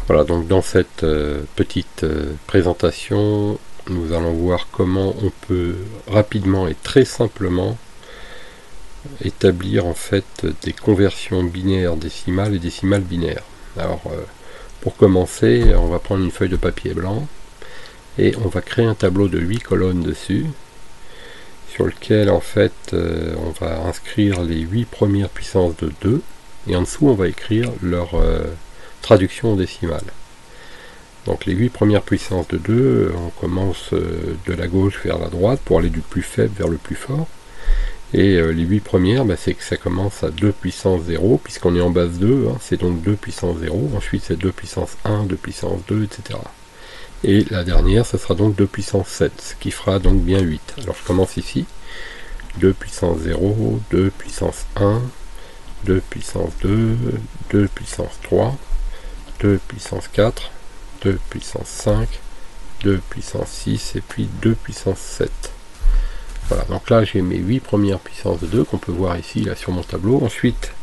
Voilà, donc dans cette petite présentation, nous allons voir comment on peut rapidement et très simplement établir en fait des conversions binaires décimales et décimales binaires. Alors pour commencer, on va prendre une feuille de papier blanc et on va créer un tableau de 8 colonnes dessus, sur lequel en fait on va inscrire les 8 premières puissances de 2 et en dessous on va écrire leur traduction en décimale. Donc les 8 premières puissances de 2, on commence de la gauche vers la droite pour aller du plus faible vers le plus fort. Et les 8 premières, c'est que ça commence à 2 puissance 0, puisqu'on est en base 2, c'est donc 2 puissance 0, ensuite c'est 2 puissance 1, 2 puissance 2, etc. Et la dernière, ce sera donc 2 puissance 7, ce qui fera donc bien 8. Alors je commence ici, 2 puissance 0, 2 puissance 1, 2 puissance 2, 2 puissance 3, 2 puissance 4, 2 puissance 5, 2 puissance 6 et puis 2 puissance 7. Voilà, donc là j'ai mes 8 premières puissances de 2 qu'on peut voir ici là sur mon tableau. Ensuite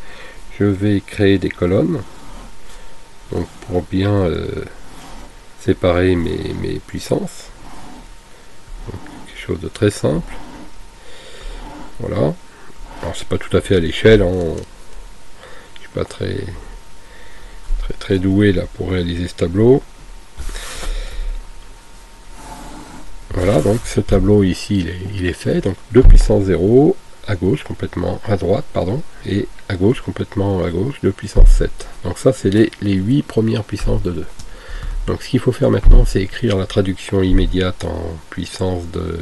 je vais créer des colonnes, donc pour bien séparer mes puissances. Donc, quelque chose de très simple. Voilà. Alors c'est pas tout à fait à l'échelle, je suis pas très doué là pour réaliser ce tableau. Voilà, donc ce tableau ici il est fait, donc 2 puissance 0 à gauche complètement, à droite pardon, et à gauche complètement à gauche 2 puissance 7. Donc ça c'est les 8 premières puissances de 2. Donc ce qu'il faut faire maintenant, c'est écrire la traduction immédiate en puissance de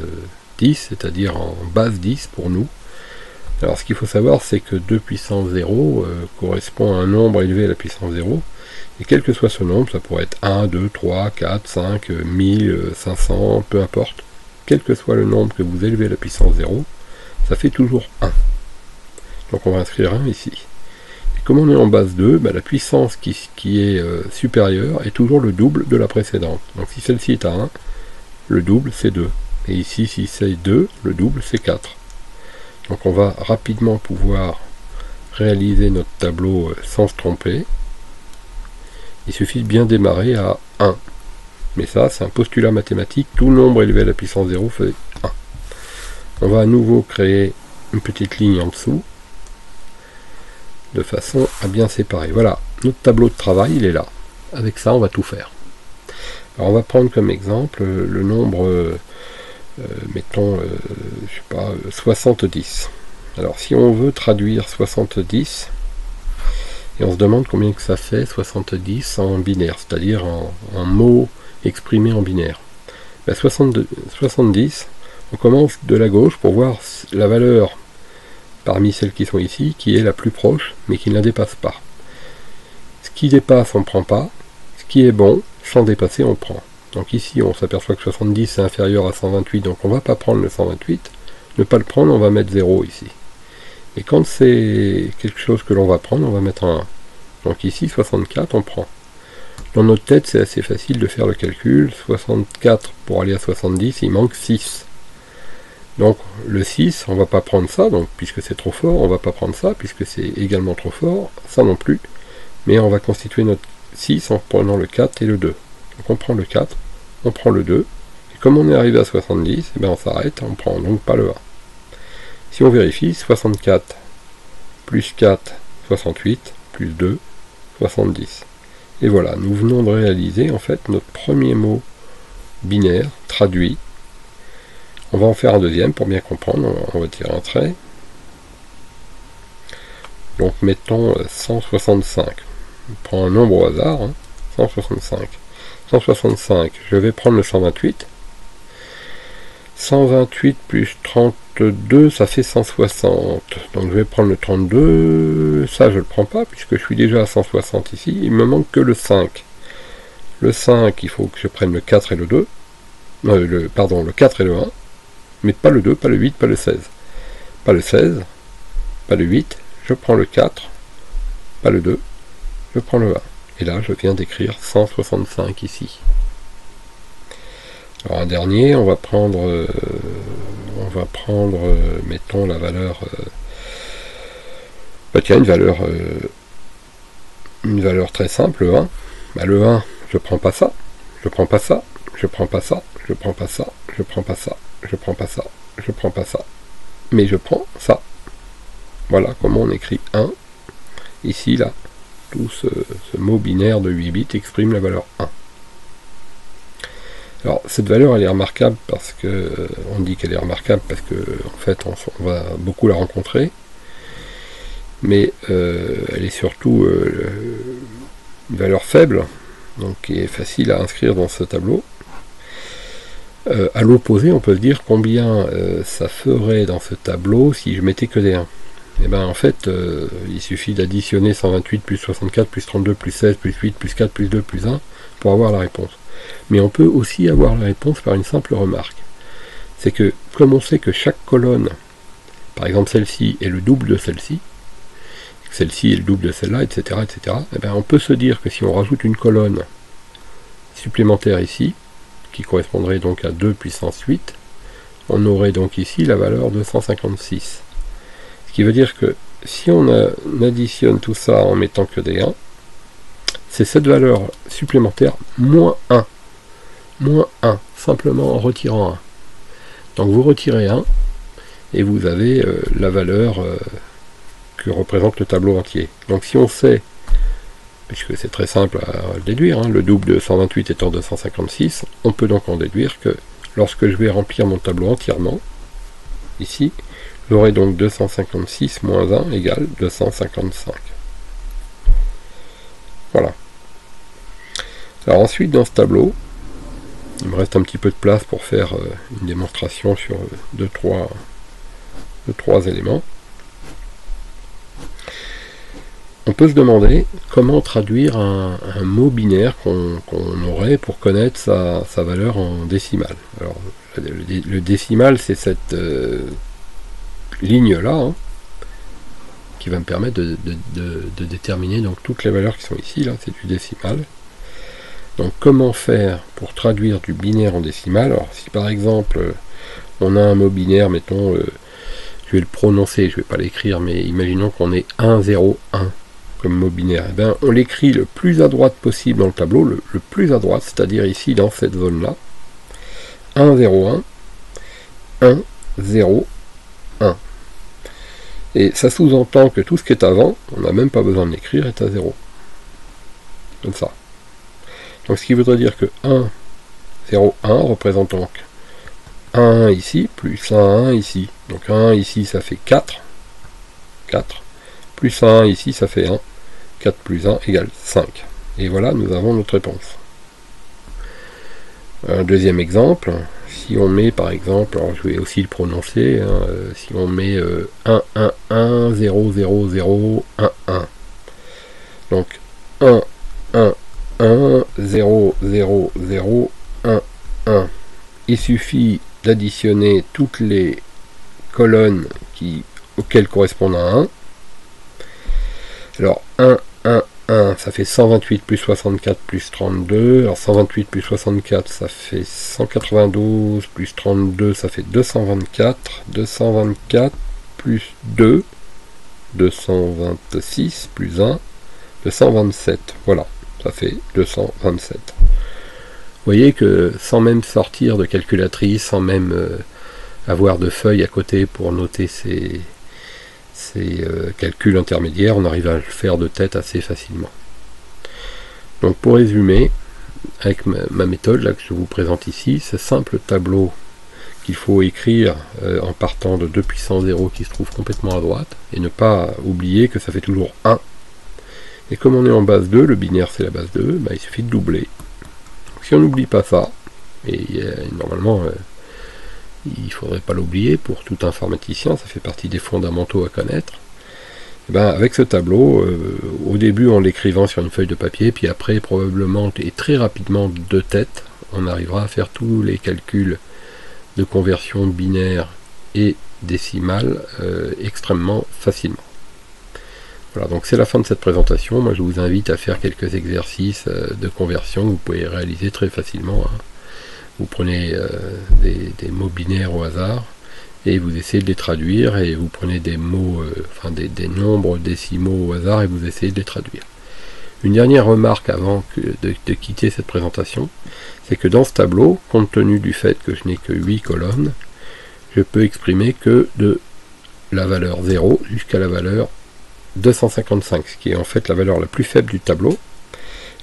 10, c'est-à-dire en base 10 pour nous. Alors ce qu'il faut savoir, c'est que 2 puissance 0 correspond à un nombre élevé à la puissance 0, et quel que soit ce nombre, ça pourrait être 1, 2, 3, 4, 5, 1000, 500, peu importe, quel que soit le nombre que vous élevez à la puissance 0, ça fait toujours 1. Donc on va inscrire 1 ici. Et comme on est en base 2, la puissance qui est supérieure est toujours le double de la précédente. Donc si celle-ci est à 1, le double c'est 2. Et ici, si c'est 2, le double c'est 4. Donc on va rapidement pouvoir réaliser notre tableau sans se tromper. Il suffit de bien démarrer à 1. Mais ça, c'est un postulat mathématique. Tout nombre élevé à la puissance 0 fait 1. On va à nouveau créer une petite ligne en dessous, de façon à bien séparer. Voilà, notre tableau de travail, il est là. Avec ça, on va tout faire. Alors on va prendre comme exemple le nombre, mettons, je sais pas, 70. Alors si on veut traduire 70, et on se demande combien que ça fait 70 en binaire, c'est-à-dire en mots exprimés en binaire. 70, on commence de la gauche pour voir la valeur parmi celles qui sont ici, qui est la plus proche, mais qui ne la dépasse pas. Ce qui dépasse, on ne prend pas. Ce qui est bon, sans dépasser, on prend. Donc ici, on s'aperçoit que 70 c'est inférieur à 128, donc on ne va pas prendre le 128. Ne pas le prendre, on va mettre 0 ici. Et quand c'est quelque chose que l'on va prendre, on va mettre un 1. Donc ici, 64, on prend. Dans notre tête, c'est assez facile de faire le calcul. 64 pour aller à 70, il manque 6. Donc le 6, on ne va pas prendre ça, donc, puisque c'est trop fort, on ne va pas prendre ça, puisque c'est également trop fort, ça non plus. Mais on va constituer notre 6 en prenant le 4 et le 2. Donc on prend le 4, on prend le 2, et comme on est arrivé à 70, on s'arrête, on ne prend donc pas le 1. Si on vérifie, 64 plus 4, 68, plus 2, 70. Et voilà, nous venons de réaliser en fait notre premier mot binaire traduit. On va en faire un deuxième pour bien comprendre, on va tirer un trait. Donc mettons 165. On prend un nombre au hasard, 165. 165, je vais prendre le 128. 128 plus 32, ça fait 160. Donc je vais prendre le 32, ça je le prends pas, puisque je suis déjà à 160 ici. Il me manque que le 5. Le 5, il faut que je prenne le 4 et le 2. Le 4 et le 1. Mais pas le 2, pas le 8, pas le 16. Pas le 16, pas le 8, je prends le 4, pas le 2, je prends le 1. Et là, je viens d'écrire 165 ici. Alors un dernier, on va prendre, mettons la valeur, tiens, une valeur très simple, 1. Bah, le 1, je prends pas ça, je prends pas ça, je prends pas ça, je prends pas ça, je prends pas ça, je prends pas ça, je prends pas ça, mais je prends ça. Voilà comment on écrit 1. Ici, là, tout ce mot binaire de 8 bits exprime la valeur 1. Alors, cette valeur, elle est remarquable parce que, on dit qu'elle est remarquable parce que, en fait, on va beaucoup la rencontrer, mais elle est surtout une valeur faible, donc qui est facile à inscrire dans ce tableau. À l'opposé, on peut se dire combien ça ferait dans ce tableau si je mettais que des 1. Et bien en fait, il suffit d'additionner 128 plus 64 plus 32 plus 16 plus 8 plus 4 plus 2 plus 1 pour avoir la réponse. Mais on peut aussi avoir la réponse par une simple remarque. C'est que, comme on sait que chaque colonne, par exemple celle-ci est le double de celle-ci, celle-ci est le double de celle-là, etc., et bien on peut se dire que si on rajoute une colonne supplémentaire ici, qui correspondrait donc à 2 puissance 8, on aurait donc ici la valeur de 156. Ce qui veut dire que si on additionne tout ça en mettant que des 1, c'est cette valeur supplémentaire moins 1. Moins 1, simplement en retirant 1. Donc vous retirez 1, et vous avez la valeur que représente le tableau entier. Donc si on sait, puisque c'est très simple à le déduire, hein, le double de 128 étant 256, on peut donc en déduire que lorsque je vais remplir mon tableau entièrement, ici, j'aurai donc 256 moins 1 égale 255. Voilà. Alors ensuite, dans ce tableau, il me reste un petit peu de place pour faire une démonstration sur 2-3 éléments. On peut se demander comment traduire un mot binaire qu'on aurait pour connaître sa valeur en décimale. Alors, le décimal, c'est cette ligne-là, hein, qui va me permettre de déterminer donc toutes les valeurs qui sont ici, là, c'est du décimal. Donc comment faire pour traduire du binaire en décimal? Alors si par exemple on a un mot binaire, mettons, je vais le prononcer, je ne vais pas l'écrire, mais imaginons qu'on ait 1, 0, 1 comme mot binaire, et bien on l'écrit le plus à droite possible dans le tableau, le plus à droite, c'est-à-dire ici dans cette zone-là. 1, 0, 1, 1, 0, 1. Et ça sous-entend que tout ce qui est avant, on n'a même pas besoin de l'écrire, est à 0. Comme ça. Donc ce qui voudrait dire que 1, 0, 1 représente donc 1 ici, plus 1 ici. Donc 1 ici, ça fait 4. 4. Plus 1 ici, ça fait 1. 4 plus 1 égale 5. Et voilà, nous avons notre réponse. Un deuxième exemple, si on met par exemple, alors je vais aussi le prononcer, hein, si on met 1, 1, 1, 0, 0, 0, 1, 1. Donc 1, 1, 1, 0, 0, 0, 1, 1. Il suffit d'additionner toutes les colonnes auxquelles correspondent à 1. Alors 1, 1, 1, ça fait 128 plus 64 plus 32. Alors 128 plus 64, ça fait 192 plus 32, ça fait 224. 224 plus 2, 226 plus 1, 227. Voilà, ça fait 227. Vous voyez que sans même sortir de calculatrice, sans même avoir de feuilles à côté pour noter ces calculs intermédiaires, on arrive à le faire de tête assez facilement. Donc pour résumer, avec ma méthode là, que je vous présente ici, ce simple tableau qu'il faut écrire en partant de 2 puissance 0 qui se trouve complètement à droite, et ne pas oublier que ça fait toujours 1. Et comme on est en base 2, le binaire c'est la base 2, bah, il suffit de doubler. Donc, si on n'oublie pas ça, et normalement il ne faudrait pas l'oublier pour tout informaticien, ça fait partie des fondamentaux à connaître. Et ben, avec ce tableau, au début en l'écrivant sur une feuille de papier, puis après probablement et très rapidement de tête, on arrivera à faire tous les calculs de conversion binaire et décimale extrêmement facilement. Voilà, donc c'est la fin de cette présentation. Moi je vous invite à faire quelques exercices de conversion que vous pouvez réaliser très facilement, hein. Vous prenez des mots binaires au hasard et vous essayez de les traduire, et vous prenez des mots, des nombres décimaux au hasard et vous essayez de les traduire. Une dernière remarque avant de quitter cette présentation, c'est que dans ce tableau, compte tenu du fait que je n'ai que 8 colonnes, je peux exprimer que de la valeur 0 jusqu'à la valeur 255, ce qui est en fait la valeur la plus faible du tableau,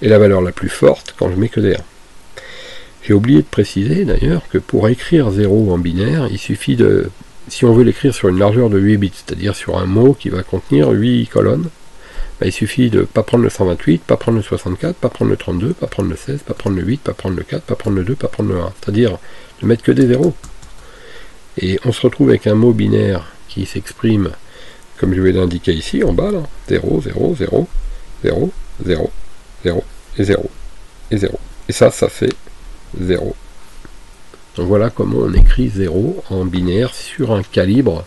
et la valeur la plus forte quand je mets que des 1. J'ai oublié de préciser d'ailleurs que pour écrire 0 en binaire, il suffit de, si on veut l'écrire sur une largeur de 8 bits, c'est-à-dire sur un mot qui va contenir 8 colonnes, il suffit de ne pas prendre le 128, pas prendre le 64, pas prendre le 32, pas prendre le 16, pas prendre le 8, pas prendre le 4, pas prendre le 2, pas prendre le 1. C'est-à-dire de mettre que des zéros. Et on se retrouve avec un mot binaire qui s'exprime, comme je vais l'indiquer ici, en bas, là, 0, 0, 0, 0, 0, 0, et 0, et 0. Et ça fait 0. Donc voilà comment on écrit 0 en binaire sur un calibre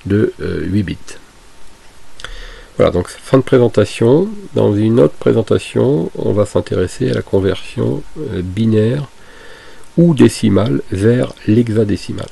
de 8 bits. Voilà, donc fin de présentation. Dans une autre présentation, on va s'intéresser à la conversion binaire ou décimale vers l'hexadécimal.